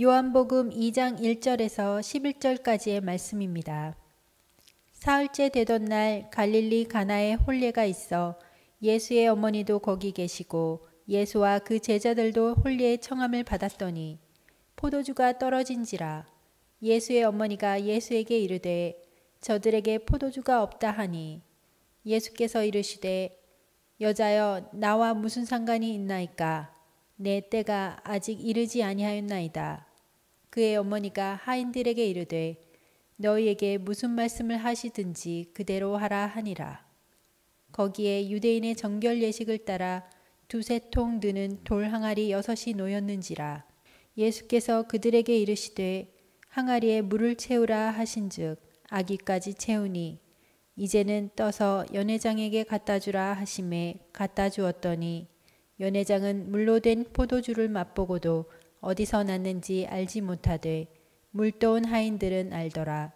요한복음 2장 1절에서 11절까지의 말씀입니다. 사흘째 되던 날 갈릴리 가나에 혼례가 있어 예수의 어머니도 거기 계시고 예수와 그 제자들도 혼례의 청함을 받았더니 포도주가 떨어진지라. 예수의 어머니가 예수에게 이르되 저들에게 포도주가 없다 하니 예수께서 이르시되 여자여 나와 무슨 상관이 있나이까? 내 때가 아직 이르지 아니하였나이다. 그의 어머니가 하인들에게 이르되 너희에게 무슨 말씀을 하시든지 그대로 하라 하니라. 거기에 유대인의 정결 예식을 따라 두세 통 드는 돌 항아리 6이 놓였는지라. 예수께서 그들에게 이르시되 항아리에 물을 채우라 하신즉 아기까지 채우니 이제는 떠서 연회장에게 갖다 주라 하심에 갖다 주었더니 연회장은 물로 된 포도주를 맛보고도 어디서 났는지 알지 못하되 물떠온 하인들은 알더라.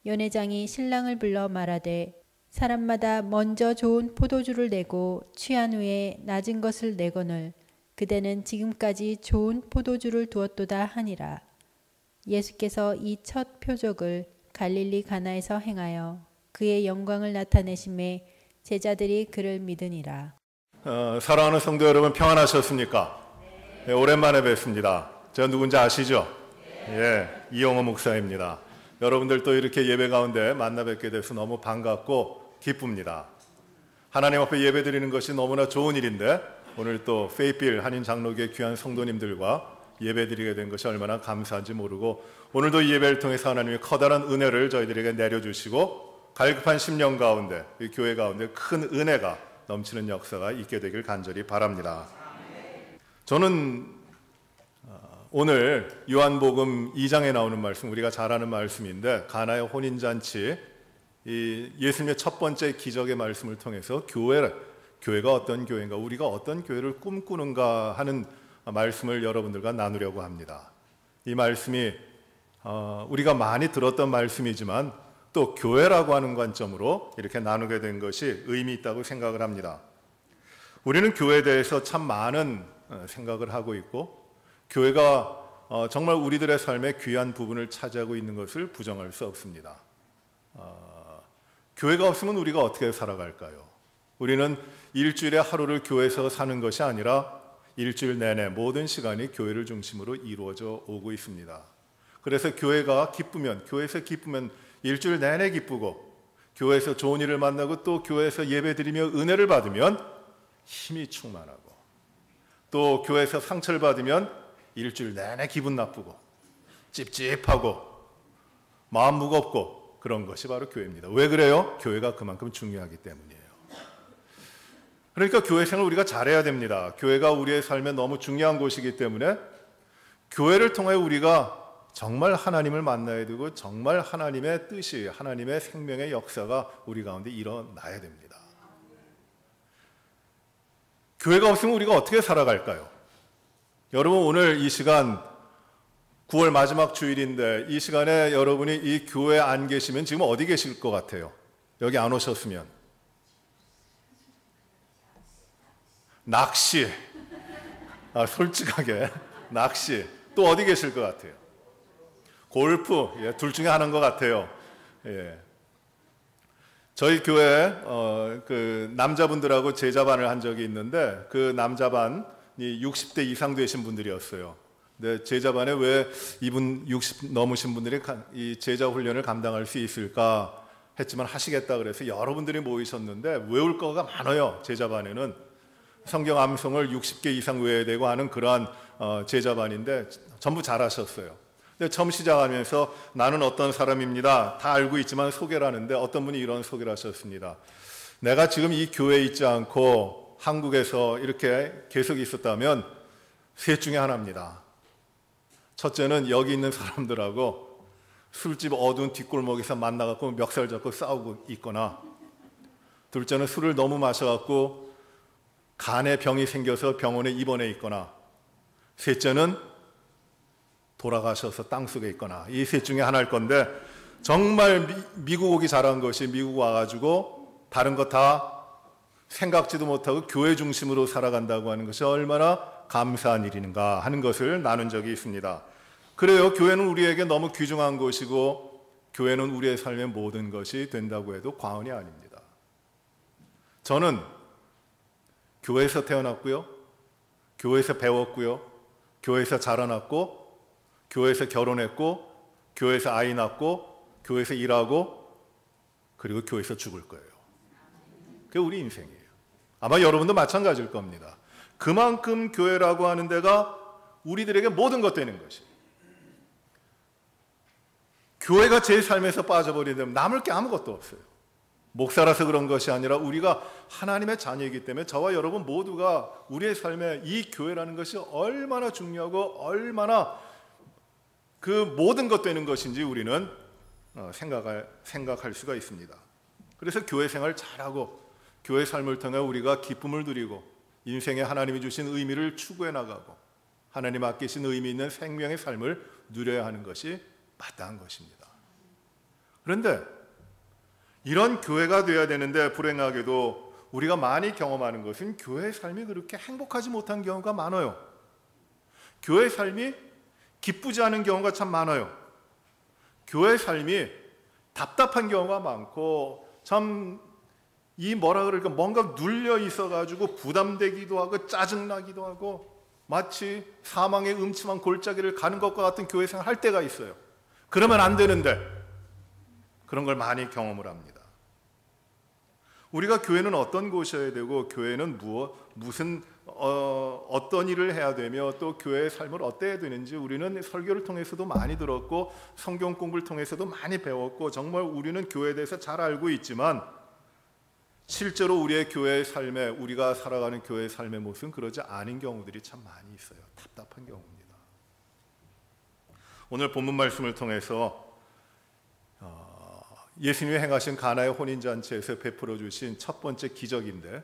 연회장이 신랑을 불러 말하되 사람마다 먼저 좋은 포도주를 내고 취한 후에 낮은 것을 내거늘 그대는 지금까지 좋은 포도주를 두었도다 하니라. 예수께서 이 첫 표적을 갈릴리 가나에서 행하여 그의 영광을 나타내심에 제자들이 그를 믿으니라. 사랑하는 성도 여러분, 평안하셨습니까? 네, 오랜만에 뵙습니다. 제가 누군지 아시죠? 예, 이영호 목사입니다. 여러분들 또 이렇게 예배 가운데 만나 뵙게 돼서 너무 반갑고 기쁩니다. 하나님 앞에 예배 드리는 것이 너무나 좋은 일인데 오늘 또 페이필 한인 장로교회 귀한 성도님들과 예배 드리게 된 것이 얼마나 감사한지 모르고 오늘도 이 예배를 통해서 하나님의 커다란 은혜를 저희들에게 내려주시고 갈급한 심령 가운데 이 교회 가운데 큰 은혜가 넘치는 역사가 있게 되길 간절히 바랍니다. 저는 오늘 요한복음 2장에 나오는 말씀, 우리가 잘 아는 말씀인데 가나의 혼인잔치, 이 예수님의 첫 번째 기적의 말씀을 통해서 교회가 어떤 교회인가, 우리가 어떤 교회를 꿈꾸는가 하는 말씀을 여러분들과 나누려고 합니다. 이 말씀이 우리가 많이 들었던 말씀이지만 또 교회라고 하는 관점으로 이렇게 나누게 된 것이 의미 있다고 생각을 합니다. 우리는 교회에 대해서 참 많은 생각을 하고 있고 교회가 정말 우리들의 삶의 귀한 부분을 차지하고 있는 것을 부정할 수 없습니다. 교회가 없으면 우리가 어떻게 살아갈까요? 우리는 일주일에 하루를 교회에서 사는 것이 아니라 일주일 내내 모든 시간이 교회를 중심으로 이루어져 오고 있습니다. 그래서 교회에서 기쁘면 일주일 내내 기쁘고 교회에서 좋은 일을 만나고 또 교회에서 예배드리며 은혜를 받으면 힘이 충만하고 또 교회에서 상처를 받으면 일주일 내내 기분 나쁘고 찝찝하고 마음 무겁고 그런 것이 바로 교회입니다. 왜 그래요? 교회가 그만큼 중요하기 때문이에요. 그러니까 교회 생활을 우리가 잘해야 됩니다. 교회가 우리의 삶에 너무 중요한 곳이기 때문에 교회를 통해 우리가 정말 하나님을 만나야 되고 정말 하나님의 뜻이, 하나님의 생명의 역사가 우리 가운데 일어나야 됩니다. 교회가 없으면 우리가 어떻게 살아갈까요? 여러분, 오늘 이 시간 9월 마지막 주일인데 이 시간에 여러분이 이 교회에 안 계시면 지금 어디 계실 것 같아요? 여기 안 오셨으면 낚시, 솔직하게 낚시, 또 어디 계실 것 같아요? 골프, 둘 중에 하나인 것 같아요. 예. 저희 교회 그 남자분들하고 제자반을 한 적이 있는데 그 남자반이 60대 이상 되신 분들이었어요. 근데 제자반에 왜 이분 60 넘으신 분들이 이 제자 훈련을 감당할 수 있을까 했지만 하시겠다 그래서 여러분들이 모이셨는데 외울 거가 많아요. 제자반에는 성경 암송을 60개 이상 외워야 되고 하는 그러한 제자반인데 전부 잘하셨어요. 근데 처음 시작하면서 나는 어떤 사람입니다. 다 알고 있지만 소개를 하는데 어떤 분이 이런 소개를 하셨습니다. 내가 지금 이 교회에 있지 않고 한국에서 이렇게 계속 있었다면 셋 중에 하나입니다. 첫째는 여기 있는 사람들하고 술집 어두운 뒷골목에서 만나갖고 멱살 잡고 싸우고 있거나, 둘째는 술을 너무 마셔갖고 간에 병이 생겨서 병원에 입원해 있거나, 셋째는 돌아가셔서 땅속에 있거나, 이 셋 중에 하나일 건데 정말 미국 오기 잘한 것이 미국 와가지고 다른 거 다 생각지도 못하고 교회 중심으로 살아간다고 하는 것이 얼마나 감사한 일인가 하는 것을 나눈 적이 있습니다. 그래요. 교회는 우리에게 너무 귀중한 것이고 교회는 우리의 삶의 모든 것이 된다고 해도 과언이 아닙니다. 저는 교회에서 태어났고요. 교회에서 배웠고요. 교회에서 자라났고 교회에서 결혼했고 교회에서 아이 낳고 교회에서 일하고 그리고 교회에서 죽을 거예요. 그게 우리 인생이에요. 아마 여러분도 마찬가지일 겁니다. 그만큼 교회라고 하는 데가 우리들에게 모든 것 되는 것이에요. 교회가 제 삶에서 빠져버리면 남을 게 아무것도 없어요. 목사라서 그런 것이 아니라 우리가 하나님의 자녀이기 때문에 저와 여러분 모두가 우리의 삶에 이 교회라는 것이 얼마나 중요하고 얼마나 그 모든 것 되는 것인지 우리는 생각할 수가 있습니다. 그래서 교회 생활 잘하고 교회 삶을 통해 우리가 기쁨을 누리고 인생에 하나님이 주신 의미를 추구해 나가고 하나님 아끼신 의미 있는 생명의 삶을 누려야 하는 것이 마땅한 것입니다. 그런데 이런 교회가 되어야 되는데 불행하게도 우리가 많이 경험하는 것은 교회의 삶이 그렇게 행복하지 못한 경우가 많아요. 교회의 삶이 기쁘지 않은 경우가 참 많아요. 교회의 삶이 답답한 경우가 많고 참 뭔가 눌려 있어가지고 부담되기도 하고 짜증나기도 하고 마치 사망의 음침한 골짜기를 가는 것과 같은 교회 생활 할 때가 있어요. 그러면 안 되는데 그런 걸 많이 경험을 합니다. 우리가 교회는 어떤 곳이어야 되고 교회는 어떤 일을 해야 되며 또 교회의 삶을 어때야 되는지 우리는 설교를 통해서도 많이 들었고 성경 공부를 통해서도 많이 배웠고 정말 우리는 교회에 대해서 잘 알고 있지만 실제로 우리의 교회의 삶에 우리가 살아가는 교회의 삶의 모습은 그러지 않은 경우들이 참 많이 있어요. 답답한 경우입니다. 오늘 본문 말씀을 통해서 예수님이 행하신 가나의 혼인잔치에서 베풀어 주신 첫 번째 기적인데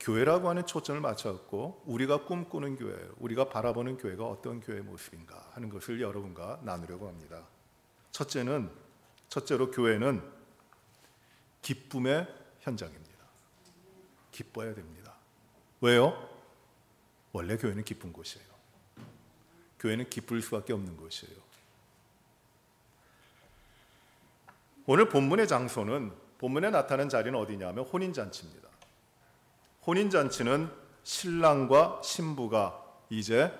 교회라고 하는 초점을 맞췄고 우리가 꿈꾸는 교회, 우리가 바라보는 교회가 어떤 교회의 모습인가 하는 것을 여러분과 나누려고 합니다. 첫째로 교회는 기쁨의 현장입니다. 기뻐야 됩니다. 왜요? 원래 교회는 기쁜 곳이에요. 교회는 기쁠 수밖에 없는 곳이에요. 오늘 본문의 장소는 본문에 나타난 자리는 어디냐면 혼인잔치입니다. 혼인잔치는 신랑과 신부가 이제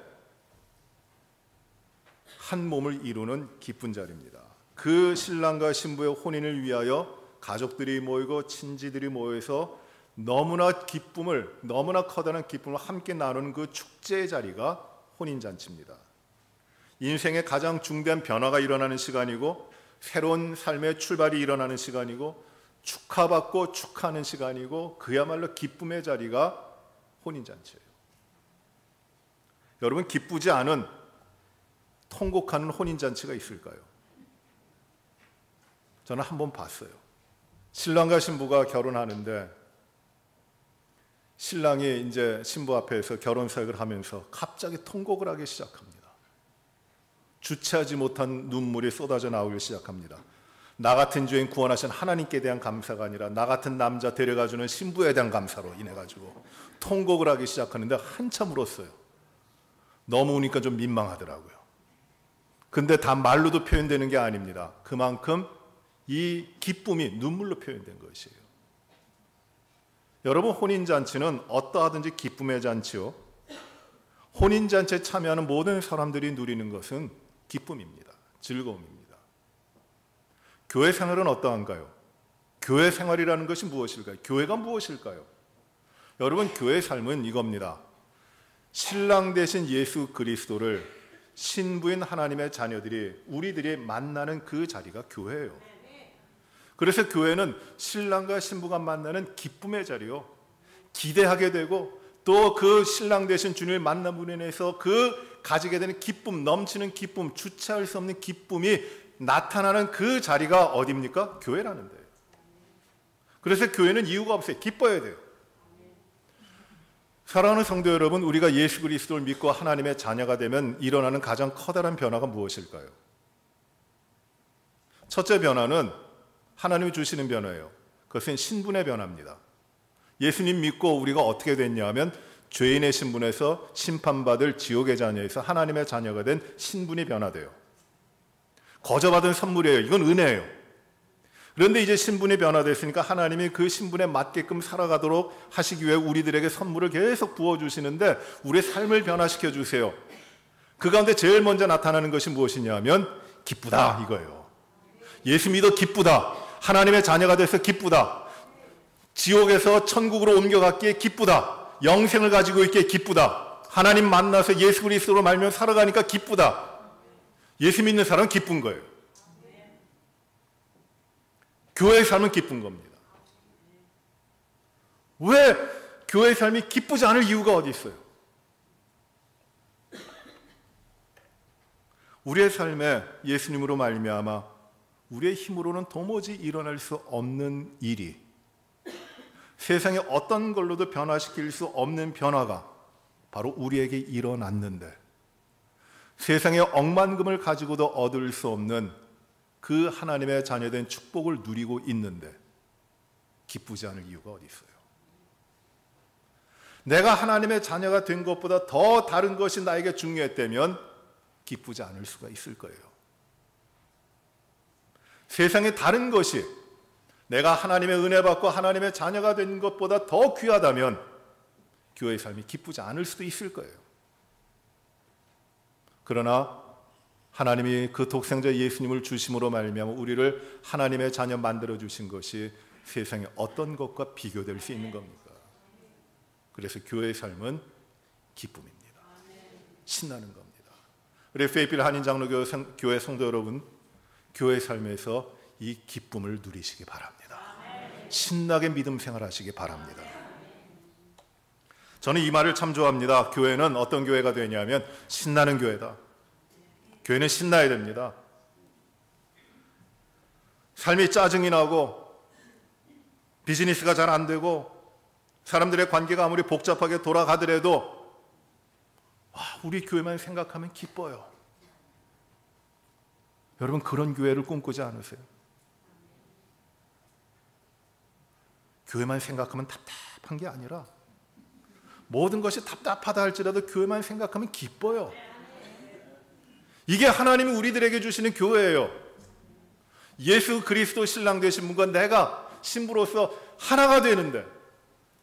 한 몸을 이루는 기쁜 자리입니다. 그 신랑과 신부의 혼인을 위하여 가족들이 모이고 친지들이 모여서 너무나 커다란 기쁨을 함께 나누는 그 축제의 자리가 혼인잔치입니다. 인생의 가장 중대한 변화가 일어나는 시간이고 새로운 삶의 출발이 일어나는 시간이고 축하받고 축하하는 시간이고 그야말로 기쁨의 자리가 혼인잔치예요. 여러분 기쁘지 않은 통곡하는 혼인잔치가 있을까요? 저는 한 번 봤어요. 신랑과 신부가 결혼하는데 신랑이 이제 신부 앞에서 결혼사역을 하면서 갑자기 통곡을 하기 시작합니다. 주체하지 못한 눈물이 쏟아져 나오기 시작합니다. 나 같은 죄인 구원하신 하나님께 대한 감사가 아니라 나 같은 남자 데려가주는 신부에 대한 감사로 인해가지고 통곡을 하기 시작하는데 한참 울었어요. 너무 우니까 좀 민망하더라고요. 근데 다 말로도 표현되는 게 아닙니다. 그만큼 이 기쁨이 눈물로 표현된 것이에요. 여러분 혼인잔치는 어떠하든지 기쁨의 잔치요. 혼인잔치에 참여하는 모든 사람들이 누리는 것은 기쁨입니다. 즐거움입니다. 교회 생활은 어떠한가요? 교회 생활이라는 것이 무엇일까요? 교회가 무엇일까요? 여러분 교회의 삶은 이겁니다. 신랑 되신 예수 그리스도를 신부인 하나님의 자녀들이 우리들이 만나는 그 자리가 교회예요. 그래서 교회는 신랑과 신부가 만나는 기쁨의 자리요. 기대하게 되고 또 그 신랑 되신 주님을 만남으로 인해서 그 가지게 되는 기쁨, 넘치는 기쁨, 주체할 수 없는 기쁨이 나타나는 그 자리가 어디입니까? 교회라는 데예요. 그래서 교회는 이유가 없어요. 기뻐야 돼요. 사랑하는 성도 여러분, 우리가 예수 그리스도를 믿고 하나님의 자녀가 되면 일어나는 가장 커다란 변화가 무엇일까요? 첫째 변화는 하나님이 주시는 변화예요. 그것은 신분의 변화입니다. 예수님 믿고 우리가 어떻게 됐냐 하면 죄인의 신분에서 심판받을 지옥의 자녀에서 하나님의 자녀가 된 신분이 변화돼요. 거저받은 선물이에요. 이건 은혜예요. 그런데 이제 신분이 변화됐으니까 하나님이 그 신분에 맞게끔 살아가도록 하시기 위해 우리들에게 선물을 계속 부어주시는데 우리의 삶을 변화시켜 주세요. 그 가운데 제일 먼저 나타나는 것이 무엇이냐 하면 기쁘다 이거예요. 예수 믿어 기쁘다. 하나님의 자녀가 돼서 기쁘다. 지옥에서 천국으로 옮겨갔기에 기쁘다. 영생을 가지고 있기에 기쁘다. 하나님 만나서 예수 그리스도로 말미암아 살아가니까 기쁘다. 예수 믿는 사람은 기쁜 거예요. 교회의 삶은 기쁜 겁니다. 왜 교회의 삶이 기쁘지 않을 이유가 어디 있어요? 우리의 삶에 예수님으로 말미암아 우리의 힘으로는 도무지 일어날 수 없는 일이, 세상에 어떤 걸로도 변화시킬 수 없는 변화가 바로 우리에게 일어났는데, 세상의 억만금을 가지고도 얻을 수 없는 그 하나님의 자녀된 축복을 누리고 있는데 기쁘지 않을 이유가 어디 있어요? 내가 하나님의 자녀가 된 것보다 더 다른 것이 나에게 중요했다면 기쁘지 않을 수가 있을 거예요. 세상의 다른 것이 내가 하나님의 은혜 받고 하나님의 자녀가 된 것보다 더 귀하다면 교회의 삶이 기쁘지 않을 수도 있을 거예요. 그러나 하나님이 그 독생자 예수님을 주심으로 말미암아 우리를 하나님의 자녀 만들어 주신 것이 세상의 어떤 것과 비교될 수 있는 겁니까? 그래서 교회의 삶은 기쁨입니다. 신나는 겁니다. 우리 페이필 한인장로교회 성도 여러분, 교회 삶에서 이 기쁨을 누리시기 바랍니다. 신나게 믿음 생활하시기 바랍니다. 저는 이 말을 참 좋아합니다. 교회는 어떤 교회가 되냐면 신나는 교회다. 교회는 신나야 됩니다. 삶이 짜증이 나고 비즈니스가 잘 안 되고 사람들의 관계가 아무리 복잡하게 돌아가더라도 우리 교회만 생각하면 기뻐요. 여러분, 그런 교회를 꿈꾸지 않으세요? 교회만 생각하면 답답한 게 아니라 모든 것이 답답하다 할지라도 교회만 생각하면 기뻐요. 이게 하나님이 우리들에게 주시는 교회예요. 예수 그리스도 신랑 되신 분과 내가 신부로서 하나가 되는데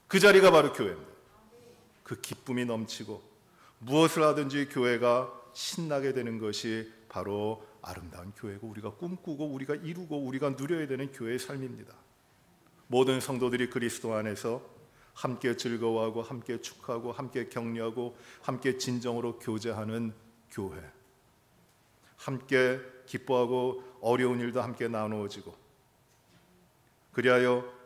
그 자리가 바로 교회입니다. 그 기쁨이 넘치고 무엇을 하든지 교회가 신나게 되는 것이 바로 아름다운 교회고 우리가 꿈꾸고 우리가 이루고 우리가 누려야 되는 교회의 삶입니다. 모든 성도들이 그리스도 안에서 함께 즐거워하고 함께 축하하고 함께 격려하고 함께 진정으로 교제하는 교회, 함께 기뻐하고 어려운 일도 함께 나누어지고, 그리하여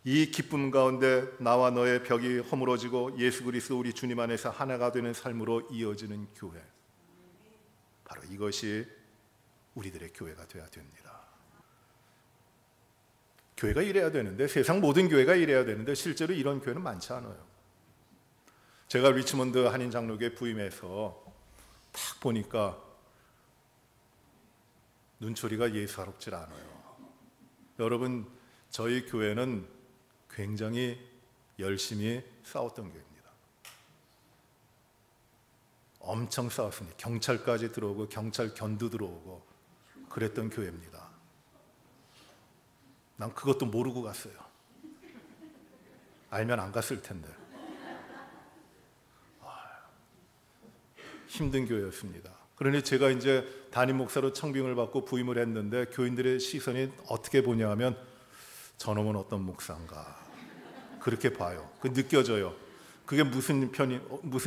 이 기쁨 가운데 나와 너의 벽이 허물어지고 예수 그리스도 우리 주님 안에서 하나가 되는 삶으로 이어지는 교회, 바로 이것이 우리들의 교회가 되어야 됩니다. 교회가 이래야 되는데, 세상 모든 교회가 이래야 되는데 실제로 이런 교회는 많지 않아요. 제가 리치몬드 한인장로교회 부임해서 딱 보니까 눈초리가 예사롭질 않아요. 여러분, 저희 교회는 굉장히 열심히 싸웠던 교회입니다. 엄청 싸웠습니다. 경찰까지 들어오고 경찰 견도 들어오고 그랬던 교회입니다. 난 그것도 모르고 갔어요. 알면 안 갔을 텐데. 힘든 교회였습니다. 그러니 제가 이제 담임 목사로 청빙을 받고 부임을 했는데 교인들의 시선이 어떻게 보냐 하면 저놈은 어떤 목사인가 그렇게 봐요. 그 느껴져요. 그게 무슨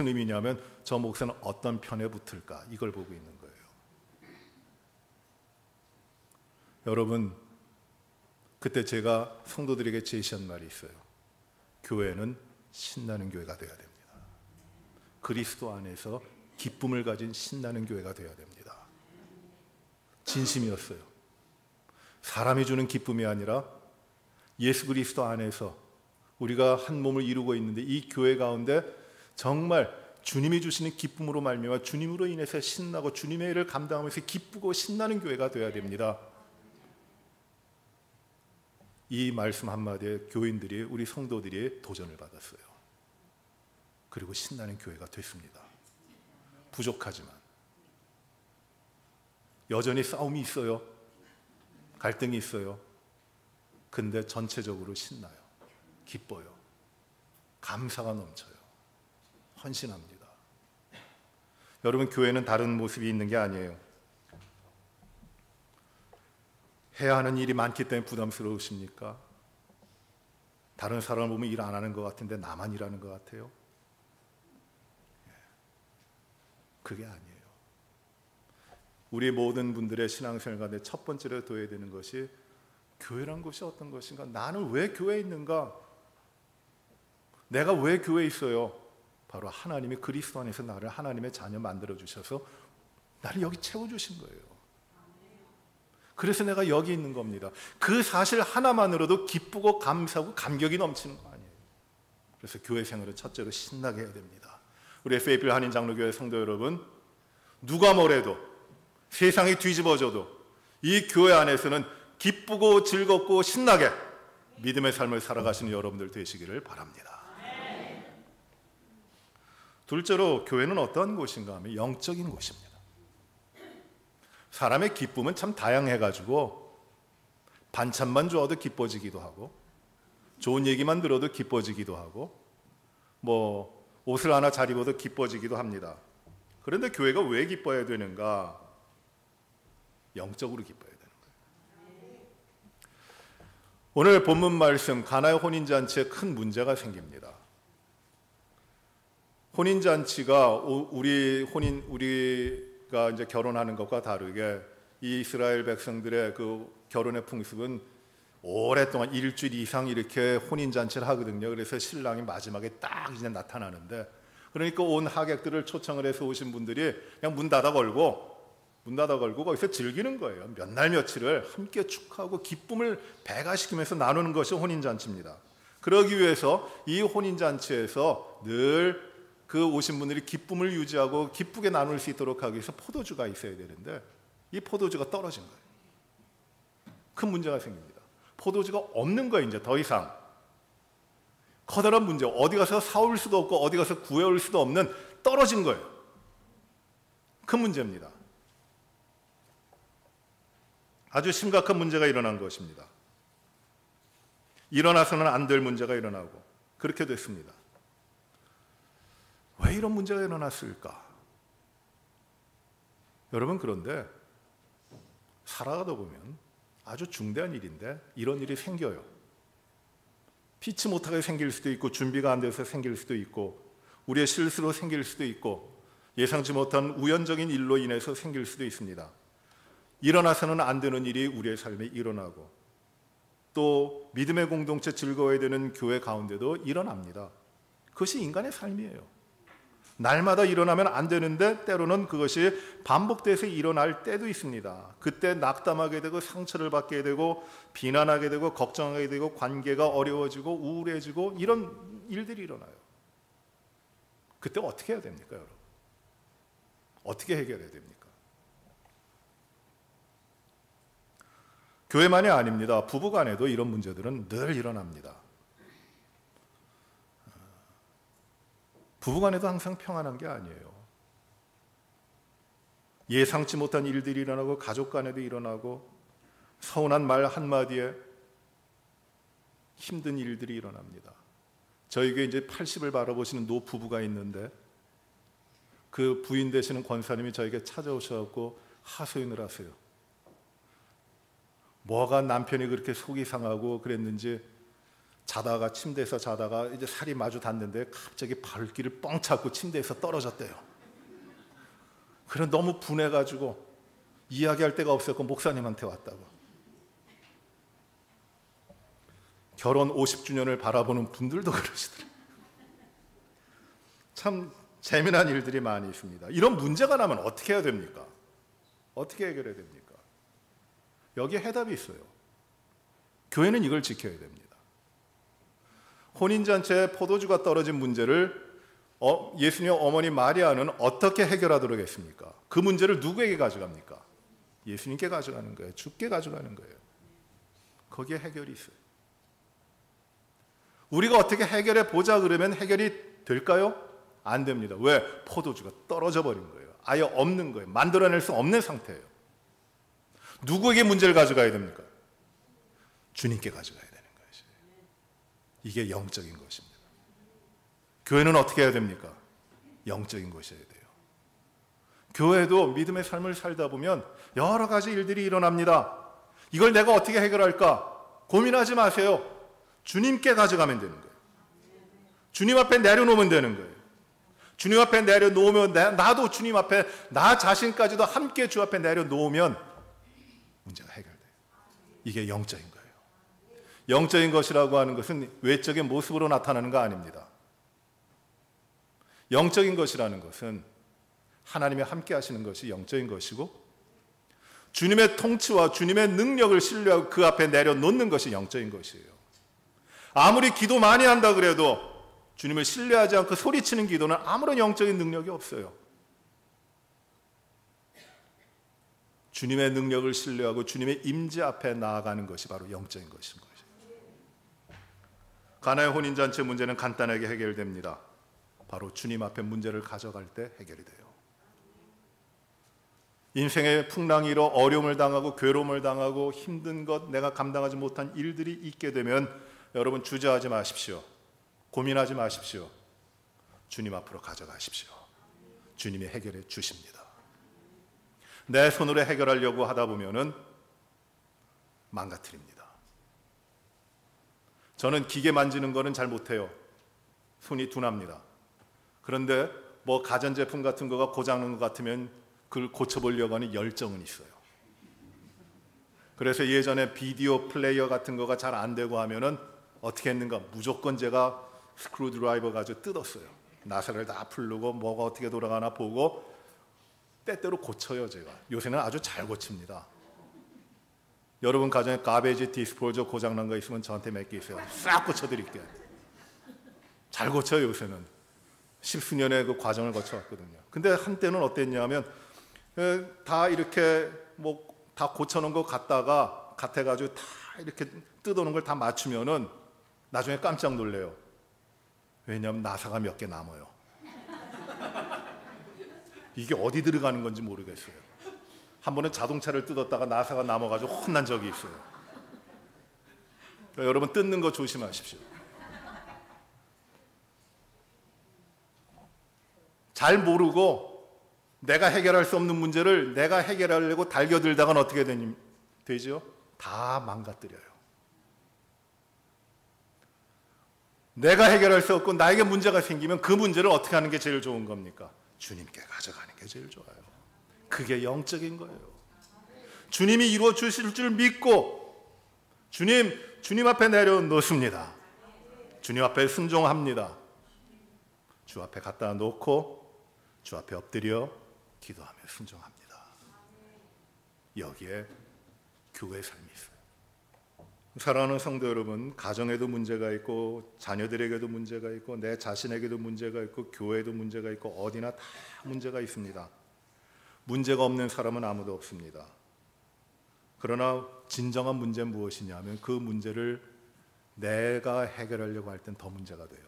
의미냐면 저 목사는 어떤 편에 붙을까 이걸 보고 있는 거예요. 여러분, 그때 제가 성도들에게 제시한 말이 있어요. 교회는 신나는 교회가 되어야 됩니다. 그리스도 안에서 기쁨을 가진 신나는 교회가 되어야 됩니다. 진심이었어요. 사람이 주는 기쁨이 아니라 예수 그리스도 안에서 우리가 한 몸을 이루고 있는데 이 교회 가운데 정말 주님이 주시는 기쁨으로 말미암아 주님으로 인해서 신나고 주님의 일을 감당하면서 기쁘고 신나는 교회가 되어야 됩니다. 이 말씀 한마디에 교인들이, 우리 성도들이 도전을 받았어요. 그리고 신나는 교회가 됐습니다. 부족하지만 여전히 싸움이 있어요. 갈등이 있어요. 근데 전체적으로 신나요. 기뻐요. 감사가 넘쳐요. 헌신합니다. 여러분, 교회는 다른 모습이 있는 게 아니에요. 해야 하는 일이 많기 때문에 부담스러우십니까? 다른 사람을 보면 일 안 하는 것 같은데 나만 일하는 것 같아요? 그게 아니에요. 우리 모든 분들의 신앙생활 가운데 첫 번째로 둬야 되는 것이, 교회란 것이 어떤 것인가? 나는 왜 교회에 있는가? 내가 왜 교회에 있어요? 바로 하나님이 그리스도 안에서 나를 하나님의 자녀 만들어 주셔서 나를 여기 채워주신 거예요. 그래서 내가 여기 있는 겁니다. 그 사실 하나만으로도 기쁘고 감사하고 감격이 넘치는 거 아니에요. 그래서 교회 생활을 첫째로 신나게 해야 됩니다. 우리 FAP 한인장로교회 성도 여러분, 누가 뭐래도, 세상이 뒤집어져도 이 교회 안에서는 기쁘고 즐겁고 신나게 믿음의 삶을 살아가시는 여러분들 되시기를 바랍니다. 둘째로, 교회는 어떤 곳인가 하면 영적인 곳입니다. 사람의 기쁨은 참 다양해가지고 반찬만 좋아도 기뻐지기도 하고, 좋은 얘기만 들어도 기뻐지기도 하고, 뭐 옷을 하나 잘 입어도 기뻐지기도 합니다. 그런데 교회가 왜 기뻐해야 되는가? 영적으로 기뻐해야 되는 거예요. 오늘 본문 말씀, 가나의 혼인잔치에 큰 문제가 생깁니다. 혼인잔치가 우리가 이제 결혼하는 것과 다르게 이 이스라엘 백성들의 그 결혼의 풍습은 오랫동안 일주일 이상 이렇게 혼인잔치를 하거든요. 그래서 신랑이 마지막에 딱 이제 나타나는데, 그러니까 온 하객들을 초청을 해서 오신 분들이 그냥 문 닫아 걸고 거기서 즐기는 거예요. 몇 날 며칠을 함께 축하하고 기쁨을 배가시키면서 나누는 것이 혼인잔치입니다. 그러기 위해서 이 혼인잔치에서 늘 그 오신 분들이 기쁨을 유지하고 기쁘게 나눌 수 있도록 하기 위해서 포도주가 있어야 되는데, 이 포도주가 떨어진 거예요. 큰 문제가 생깁니다. 포도주가 없는 거예요. 이제 더 이상 커다란 문제, 어디 가서 사올 수도 없고 어디 가서 구해올 수도 없는, 떨어진 거예요. 큰 문제입니다. 아주 심각한 문제가 일어난 것입니다. 일어나서는 안 될 문제가 일어나고 그렇게 됐습니다. 왜 이런 문제가 일어났을까? 여러분, 그런데 살아가다 보면 아주 중대한 일인데 이런 일이 생겨요. 피치 못하게 생길 수도 있고, 준비가 안 돼서 생길 수도 있고, 우리의 실수로 생길 수도 있고, 예상치 못한 우연적인 일로 인해서 생길 수도 있습니다. 일어나서는 안 되는 일이 우리의 삶에 일어나고, 또 믿음의 공동체, 즐거워야 되는 교회 가운데도 일어납니다. 그것이 인간의 삶이에요. 날마다 일어나면 안 되는데 때로는 그것이 반복돼서 일어날 때도 있습니다. 그때 낙담하게 되고 상처를 받게 되고 비난하게 되고 걱정하게 되고 관계가 어려워지고 우울해지고 이런 일들이 일어나요. 그때 어떻게 해야 됩니까, 여러분? 어떻게 해결해야 됩니까? 교회만이 아닙니다. 부부간에도 이런 문제들은 늘 일어납니다. 부부간에도 항상 평안한 게 아니에요. 예상치 못한 일들이 일어나고, 가족 간에도 일어나고, 서운한 말 한마디에 힘든 일들이 일어납니다. 저에게 이제 80을 바라보시는 노 부부가 있는데, 그 부인 되시는 권사님이 저에게 찾아오셔서 하소연을 하세요. 뭐가 남편이 그렇게 속이 상하고 그랬는지, 자다가 침대에서 자다가 이제 살이 마주 닿는데 갑자기 발길을 뻥 차고 침대에서 떨어졌대요. 그래 너무 분해가지고 이야기할 데가 없었고 목사님한테 왔다고. 결혼 50주년을 바라보는 분들도 그러시더라고요. 참 재미난 일들이 많이 있습니다. 이런 문제가 나면 어떻게 해야 됩니까? 어떻게 해결해야 됩니까? 여기에 해답이 있어요. 교회는 이걸 지켜야 됩니다. 혼인잔치에 포도주가 떨어진 문제를 예수님 어머니 마리아는 어떻게 해결하도록 했습니까? 그 문제를 누구에게 가져갑니까? 예수님께 가져가는 거예요. 주께 가져가는 거예요. 거기에 해결이 있어요. 우리가 어떻게 해결해 보자 그러면 해결이 될까요? 안 됩니다. 왜? 포도주가 떨어져 버린 거예요. 아예 없는 거예요. 만들어낼 수 없는 상태예요. 누구에게 문제를 가져가야 됩니까? 주님께 가져가야 되는 것이에요. 이게 영적인 것입니다. 교회는 어떻게 해야 됩니까? 영적인 것이어야 돼요. 교회도 믿음의 삶을 살다 보면 여러 가지 일들이 일어납니다. 이걸 내가 어떻게 해결할까? 고민하지 마세요. 주님께 가져가면 되는 거예요. 주님 앞에 내려놓으면 되는 거예요. 주님 앞에 내려놓으면 나도 주님 앞에 나 자신까지도 함께 주 앞에 내려놓으면 문제가 해결돼요. 이게 영적인 거예요. 영적인 것이라고 하는 것은 외적인 모습으로 나타나는 거 아닙니다. 영적인 것이라는 것은 하나님이 함께 하시는 것이 영적인 것이고 주님의 통치와 주님의 능력을 신뢰하고 그 앞에 내려놓는 것이 영적인 것이에요. 아무리 기도 많이 한다 그래도 주님을 신뢰하지 않고 소리치는 기도는 아무런 영적인 능력이 없어요. 주님의 능력을 신뢰하고 주님의 임재 앞에 나아가는 것이 바로 영적인 것인 것이에요. 가나의 혼인잔치 문제는 간단하게 해결됩니다. 바로 주님 앞에 문제를 가져갈 때 해결이 돼요. 인생의 풍랑이로 어려움을 당하고 괴로움을 당하고 힘든 것, 내가 감당하지 못한 일들이 있게 되면 여러분 주저하지 마십시오. 고민하지 마십시오. 주님 앞으로 가져가십시오. 주님이 해결해 주십니다. 내 손으로 해결하려고 하다 보면은 망가뜨립니다. 저는 기계 만지는 거는 잘 못해요. 손이 둔합니다. 그런데 뭐 가전제품 같은 거가 고장난 것 같으면 그걸 고쳐보려고 하는 열정은 있어요. 그래서 예전에 비디오 플레이어 같은 거가 잘 안 되고 하면은 어떻게 했는가? 무조건 제가 스크루 드라이버 가지고 뜯었어요. 나사를 다 풀고 뭐가 어떻게 돌아가나 보고 때때로 고쳐요. 제가 요새는 아주 잘 고칩니다. 여러분 가정에 가베이지 디스포저 고장난 거 있으면 저한테 몇 개 있어요. 싹 고쳐드릴게요. 잘 고쳐요. 요새는 10수년의 그 과정을 거쳐왔거든요. 근데 한때는 어땠냐면 다 이렇게 뭐 다 고쳐놓은 거 같아가지고 다 이렇게 뜯어놓은 걸 다 맞추면은 나중에 깜짝 놀래요. 왜냐하면 나사가 몇 개 남아요. 이게 어디 들어가는 건지 모르겠어요. 한 번은 자동차를 뜯었다가 나사가 남아가지고 혼난 적이 있어요. 그러니까 여러분 뜯는 거 조심하십시오. 잘 모르고 내가 해결할 수 없는 문제를 내가 해결하려고 달겨들다가는 어떻게 되죠? 다 망가뜨려요. 내가 해결할 수 없고 나에게 문제가 생기면 그 문제를 어떻게 하는 게 제일 좋은 겁니까? 주님께 가져가는 게 제일 좋아요. 그게 영적인 거예요. 주님이 이루어 주실 줄 믿고 주님 앞에 내려놓습니다. 주님 앞에 순종합니다. 주 앞에 갖다 놓고 주 앞에 엎드려 기도하며 순종합니다. 여기에 교회 삶이 있어요. 사랑하는 성도 여러분, 가정에도 문제가 있고 자녀들에게도 문제가 있고 내 자신에게도 문제가 있고 교회에도 문제가 있고 어디나 다 문제가 있습니다. 문제가 없는 사람은 아무도 없습니다. 그러나 진정한 문제는 무엇이냐면 그 문제를 내가 해결하려고 할 땐 더 문제가 돼요.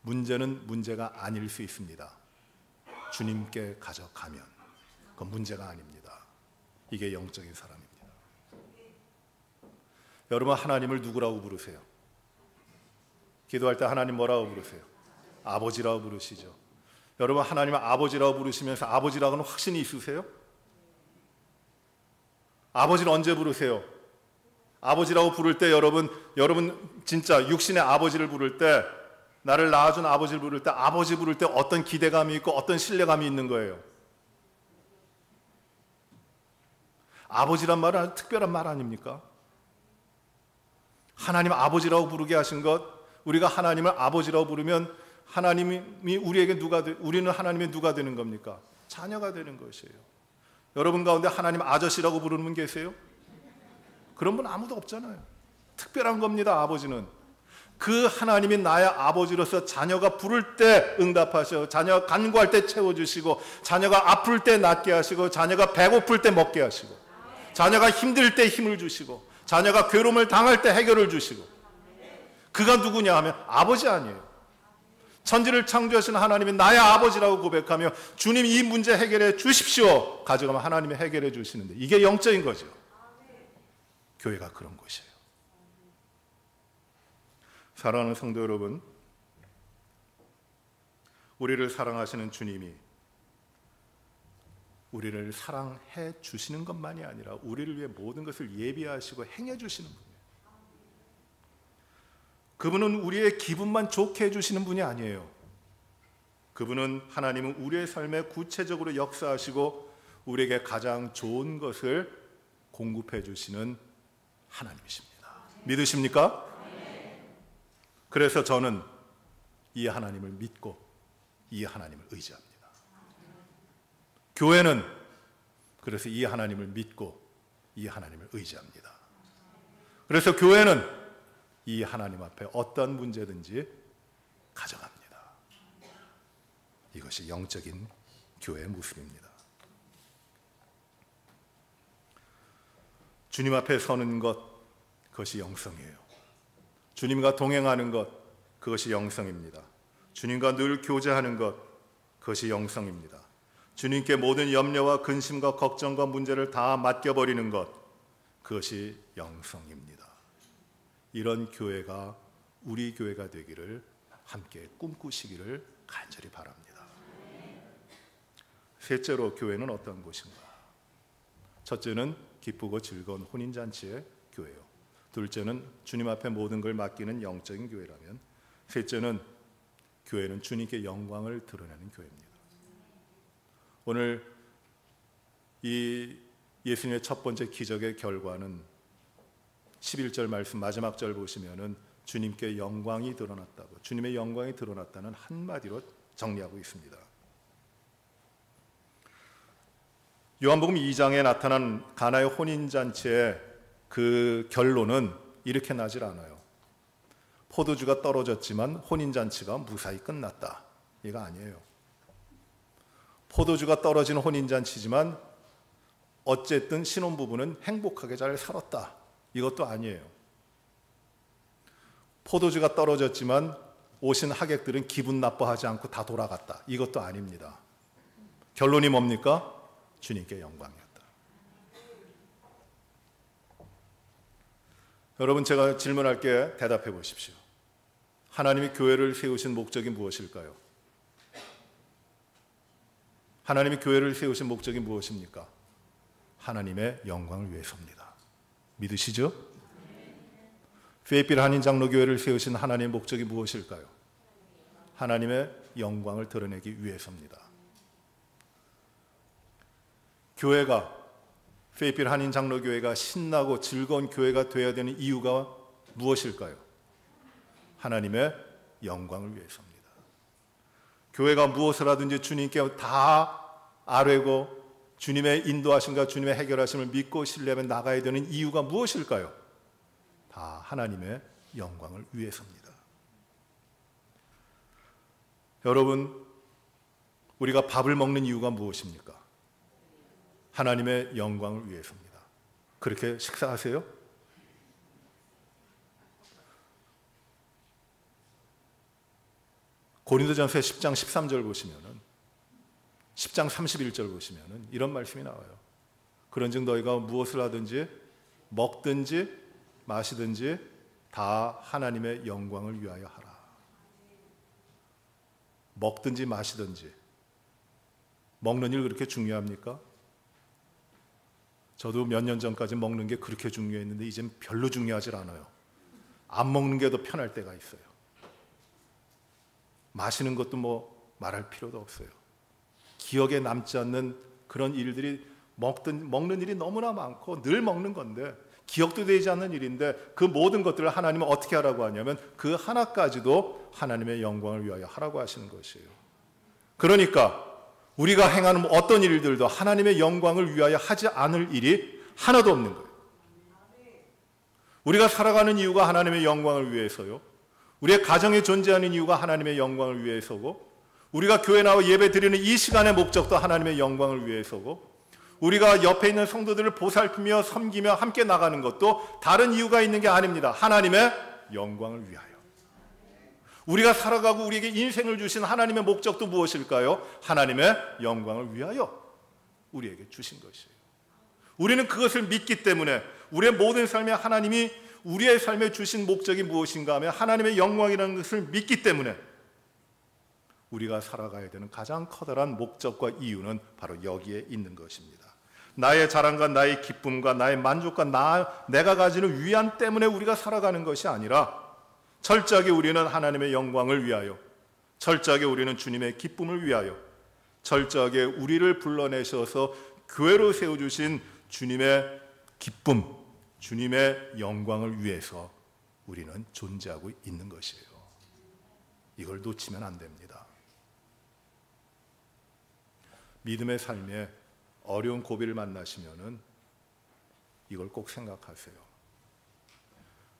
문제는 문제가 아닐 수 있습니다. 주님께 가져가면 그건 문제가 아닙니다. 이게 영적인 사람입니다. 여러분 하나님을 누구라고 부르세요? 기도할 때 하나님 뭐라고 부르세요? 아버지라고 부르시죠. 여러분 하나님을 아버지라고 부르시면서 아버지라고는 확신이 있으세요? 아버지를 언제 부르세요? 아버지라고 부를 때 여러분 진짜 육신의 아버지를 부를 때 나를 낳아준 아버지를 부를 때 아버지 부를 때 어떤 기대감이 있고 어떤 신뢰감이 있는 거예요. 아버지란 말은 아주 특별한 말 아닙니까? 하나님 아버지라고 부르게 하신 것, 우리가 하나님을 아버지라고 부르면 하나님이 우리는 하나님의 누가 되는 겁니까? 자녀가 되는 것이에요. 여러분 가운데 하나님 아저씨라고 부르는 분 계세요? 그런 분 아무도 없잖아요. 특별한 겁니다. 아버지는 그 하나님이 나의 아버지로서 자녀가 부를 때 응답하시고 자녀가 간구할 때 채워주시고 자녀가 아플 때 낫게 하시고 자녀가 배고플 때 먹게 하시고 자녀가 힘들 때 힘을 주시고 자녀가 괴로움을 당할 때 해결을 주시고 그가 누구냐 하면 아버지 아니에요. 천지를 창조하신 하나님이 나의 아버지라고 고백하며 주님 이 문제 해결해 주십시오. 가져가면 하나님이 해결해 주시는데 이게 영적인 거죠. 교회가 그런 곳이에요. 사랑하는 성도 여러분, 우리를 사랑하시는 주님이 우리를 사랑해 주시는 것만이 아니라 우리를 위해 모든 것을 예비하시고 행해 주시는 분이에요. 그분은 우리의 기분만 좋게 해주시는 분이 아니에요. 그분은 하나님은 우리의 삶에 구체적으로 역사하시고 우리에게 가장 좋은 것을 공급해 주시는 하나님이십니다. 믿으십니까? 그래서 저는 이 하나님을 믿고 이 하나님을 의지합니다. 교회는 그래서 이 하나님을 믿고 이 하나님을 의지합니다. 그래서 교회는 이 하나님 앞에 어떤 문제든지 가져갑니다. 이것이 영적인 교회의 모습입니다. 주님 앞에 서는 것, 그것이 영성이에요. 주님과 동행하는 것, 그것이 영성입니다. 주님과 늘 교제하는 것, 그것이 영성입니다. 주님께 모든 염려와 근심과 걱정과 문제를 다 맡겨버리는 것, 그것이 영성입니다. 이런 교회가 우리 교회가 되기를 함께 꿈꾸시기를 간절히 바랍니다. 셋째로 교회는 어떤 곳인가? 첫째는 기쁘고 즐거운 혼인잔치의 교회요. 둘째는 주님 앞에 모든 걸 맡기는 영적인 교회라면, 셋째는 교회는 주님께 영광을 드러내는 교회입니다. 오늘 이 예수님의 첫 번째 기적의 결과는 11절 말씀 마지막 절 보시면은 주님께 영광이 드러났다고, 주님의 영광이 드러났다는 한마디로 정리하고 있습니다. 요한복음 2장에 나타난 가나의 혼인잔치의 그 결론은 이렇게 나질 않아요. 포도주가 떨어졌지만 혼인잔치가 무사히 끝났다. 이거 아니에요. 포도주가 떨어진 혼인잔치지만 어쨌든 신혼부부는 행복하게 잘 살았다. 이것도 아니에요. 포도주가 떨어졌지만 오신 하객들은 기분 나빠하지 않고 다 돌아갔다. 이것도 아닙니다. 결론이 뭡니까? 주님께 영광이었다. 여러분, 제가 질문할게 대답해 보십시오. 하나님이 교회를 세우신 목적이 무엇일까요? 하나님이 교회를 세우신 목적이 무엇입니까? 하나님의 영광을 위해서입니다. 믿으시죠? 페이필 한인장로교회를 세우신 하나님의 목적이 무엇일까요? 하나님의 영광을 드러내기 위해서입니다. 교회가, 페이필 한인장로교회가 신나고 즐거운 교회가 되어야 되는 이유가 무엇일까요? 하나님의 영광을 위해서입니다. 교회가 무엇을 하든지 주님께 다 아뢰고 주님의 인도하심과 주님의 해결하심을 믿고 신뢰하며 나가야 되는 이유가 무엇일까요? 다 하나님의 영광을 위해서입니다. 여러분, 우리가 밥을 먹는 이유가 무엇입니까? 하나님의 영광을 위해서입니다. 그렇게 식사하세요? 고린도전서 10장 13절 보시면은 10장 31절 보시면은 이런 말씀이 나와요. 그런즉 너희가 무엇을 하든지 먹든지 마시든지 다 하나님의 영광을 위하여 하라. 먹든지 마시든지. 먹는 일 그렇게 중요합니까? 저도 몇 년 전까지 먹는 게 그렇게 중요했는데 이젠 별로 중요하지 않아요. 안 먹는 게 더 편할 때가 있어요. 마시는 것도 뭐 말할 필요도 없어요. 기억에 남지 않는 그런 일들이 먹는 일이 너무나 많고 늘 먹는 건데 기억도 되지 않는 일인데 그 모든 것들을 하나님은 어떻게 하라고 하냐면 그 하나까지도 하나님의 영광을 위하여 하라고 하시는 것이에요. 그러니까 우리가 행하는 어떤 일들도 하나님의 영광을 위하여 하지 않을 일이 하나도 없는 거예요. 우리가 살아가는 이유가 하나님의 영광을 위해서요. 우리의 가정에 존재하는 이유가 하나님의 영광을 위해서고, 우리가 교회 나와 예배 드리는 이 시간의 목적도 하나님의 영광을 위해서고, 우리가 옆에 있는 성도들을 보살피며 섬기며 함께 나가는 것도 다른 이유가 있는 게 아닙니다. 하나님의 영광을 위하여. 우리가 살아가고 우리에게 인생을 주신 하나님의 목적도 무엇일까요? 하나님의 영광을 위하여 우리에게 주신 것이에요. 우리는 그것을 믿기 때문에 우리의 모든 삶에 하나님이 우리의 삶에 주신 목적이 무엇인가 하면 하나님의 영광이라는 것을 믿기 때문에 우리가 살아가야 되는 가장 커다란 목적과 이유는 바로 여기에 있는 것입니다. 나의 자랑과 나의 기쁨과 나의 만족과 내가 가지는 위안 때문에 우리가 살아가는 것이 아니라 철저하게 우리는 하나님의 영광을 위하여, 철저하게 우리는 주님의 기쁨을 위하여, 철저하게 우리를 불러내셔서 교회로 세워주신 주님의 기쁨, 주님의 영광을 위해서 우리는 존재하고 있는 것이에요. 이걸 놓치면 안 됩니다. 믿음의 삶에 어려운 고비를 만나시면은 이걸 꼭 생각하세요.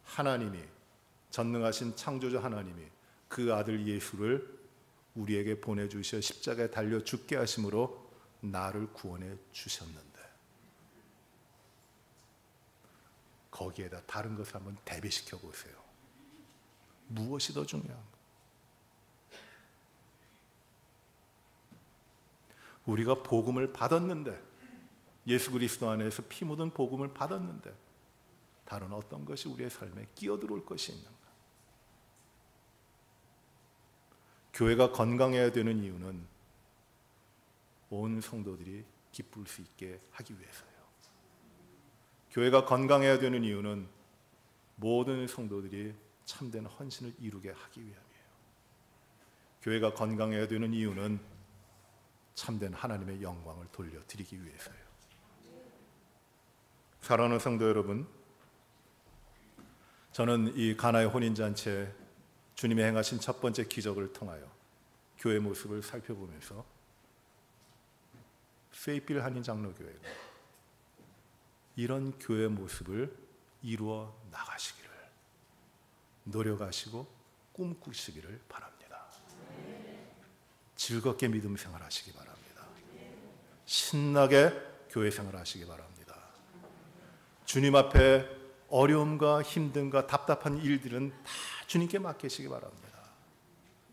하나님이, 전능하신 창조주 하나님이 그 아들 예수를 우리에게 보내주셔 십자가에 달려 죽게 하심으로 나를 구원해 주셨는데 거기에다 다른 것을 한번 대비시켜 보세요. 무엇이 더 중요한가? 우리가 복음을 받았는데, 예수 그리스도 안에서 피 묻은 복음을 받았는데 다른 어떤 것이 우리의 삶에 끼어들어올 것이 있는가? 교회가 건강해야 되는 이유는 온 성도들이 기쁠 수 있게 하기 위해서예요. 교회가 건강해야 되는 이유는 모든 성도들이 참된 헌신을 이루게 하기 위함이에요. 교회가 건강해야 되는 이유는 참된 하나님의 영광을 돌려드리기 위해서예요. 사랑하는 성도 여러분, 저는 이 가나의 혼인잔치에 주님이 행하신 첫 번째 기적을 통하여 교회 모습을 살펴보면서 페이필 한인 장로교회가 이런 교회 모습을 이루어 나가시기를 노력하시고 꿈꾸시기를 바랍니다. 즐겁게 믿음 생활하시기 바랍니다. 신나게 교회 생활하시기 바랍니다. 주님 앞에 어려움과 힘듦과 답답한 일들은 다 주님께 맡기시기 바랍니다.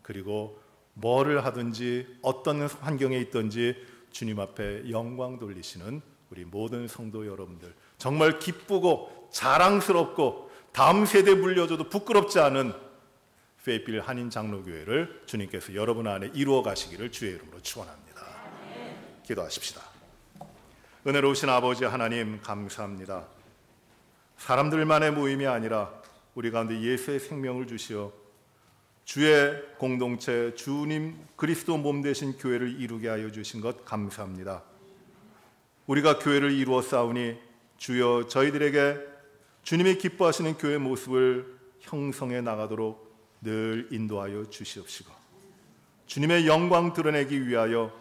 그리고 뭐를 하든지 어떤 환경에 있든지 주님 앞에 영광 돌리시는 우리 모든 성도 여러분들, 정말 기쁘고 자랑스럽고 다음 세대에 물려줘도 부끄럽지 않은 페이필 한인 장로교회를 주님께서 여러분 안에 이루어 가시기를 주의 이름으로 축원합니다. 기도하십시다. 은혜로우신 아버지 하나님, 감사합니다. 사람들만의 모임이 아니라 우리 가운데 예수의 생명을 주시어 주의 공동체, 주님 그리스도 몸 되신 교회를 이루게 하여 주신 것 감사합니다. 우리가 교회를 이루어 싸우니 주여 저희들에게 주님이 기뻐하시는 교회 모습을 형성해 나가도록 늘 인도하여 주시옵시고, 주님의 영광 드러내기 위하여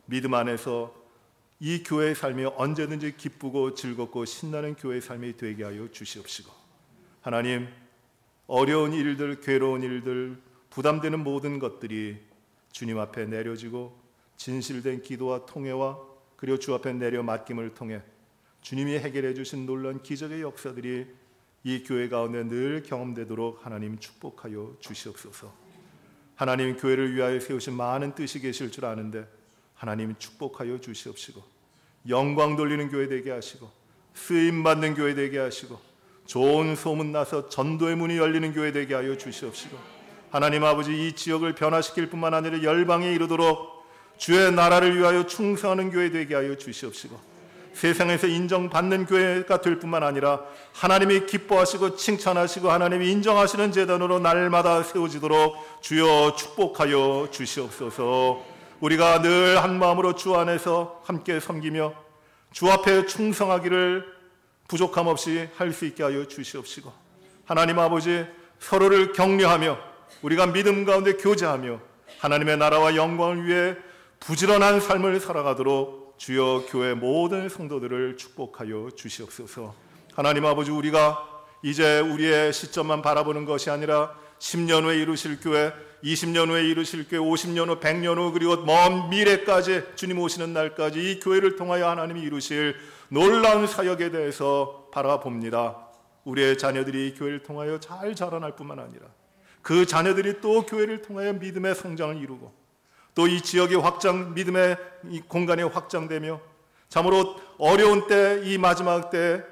믿음 안에서 이 교회의 삶이 언제든지 기쁘고 즐겁고 신나는 교회의 삶이 되게 하여 주시옵시고, 하나님, 어려운 일들, 괴로운 일들, 부담되는 모든 것들이 주님 앞에 내려지고 진실된 기도와 통회와 그리고 주 앞에 내려 맡김을 통해 주님이 해결해 주신 놀라운 기적의 역사들이 이 교회 가운데 늘 경험되도록 하나님 축복하여 주시옵소서. 하나님, 교회를 위하여 세우신 많은 뜻이 계실 줄 아는데 하나님 축복하여 주시옵시고, 영광 돌리는 교회 되게 하시고 쓰임받는 교회 되게 하시고 좋은 소문 나서 전도의 문이 열리는 교회 되게 하여 주시옵시고, 하나님 아버지, 이 지역을 변화시킬 뿐만 아니라 열방에 이르도록 주의 나라를 위하여 충성하는 교회 되게 하여 주시옵시고, 세상에서 인정받는 교회가 될 뿐만 아니라 하나님이 기뻐하시고 칭찬하시고 하나님이 인정하시는 제단으로 날마다 세워지도록 주여 축복하여 주시옵소서. 우리가 늘 한마음으로 주 안에서 함께 섬기며 주 앞에 충성하기를 부족함 없이 할 수 있게 하여 주시옵시고, 하나님 아버지, 서로를 격려하며 우리가 믿음 가운데 교제하며 하나님의 나라와 영광을 위해 부지런한 삶을 살아가도록 주여 교회 모든 성도들을 축복하여 주시옵소서. 하나님 아버지, 우리가 이제 우리의 시점만 바라보는 것이 아니라 10년 후에 이루실 교회, 20년 후에 이루실 교회, 50년 후, 100년 후, 그리고 먼 미래까지 주님 오시는 날까지 이 교회를 통하여 하나님이 이루실 놀라운 사역에 대해서 바라봅니다. 우리의 자녀들이 이 교회를 통하여 잘 자라날 뿐만 아니라 그 자녀들이 또 교회를 통하여 믿음의 성장을 이루고 또 이 지역의 믿음의 이 공간이 확장되며 참으로 어려운 때, 이 마지막 때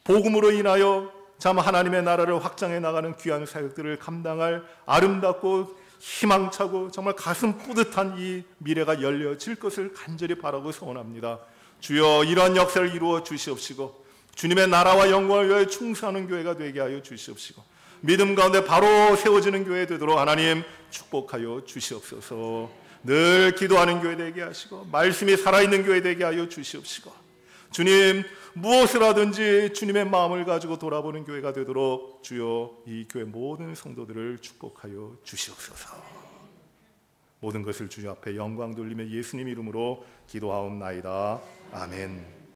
복음으로 인하여 참 하나님의 나라를 확장해 나가는 귀한 사역들을 감당할 아름답고 희망차고 정말 가슴 뿌듯한 이 미래가 열려질 것을 간절히 바라고 소원합니다. 주여, 이러한 역사를 이루어 주시옵시고 주님의 나라와 영광을 위하여 충성하는 교회가 되게 하여 주시옵시고 믿음 가운데 바로 세워지는 교회 되도록 하나님 축복하여 주시옵소서. 늘 기도하는 교회 되게 하시고 말씀이 살아있는 교회 되게 하여 주시옵시고 주님, 무엇을 하든지 주님의 마음을 가지고 돌아보는 교회가 되도록 주여 이 교회 모든 성도들을 축복하여 주시옵소서. 모든 것을 주님 앞에 영광 돌리며 예수님 이름으로 기도하옵나이다. 아멘.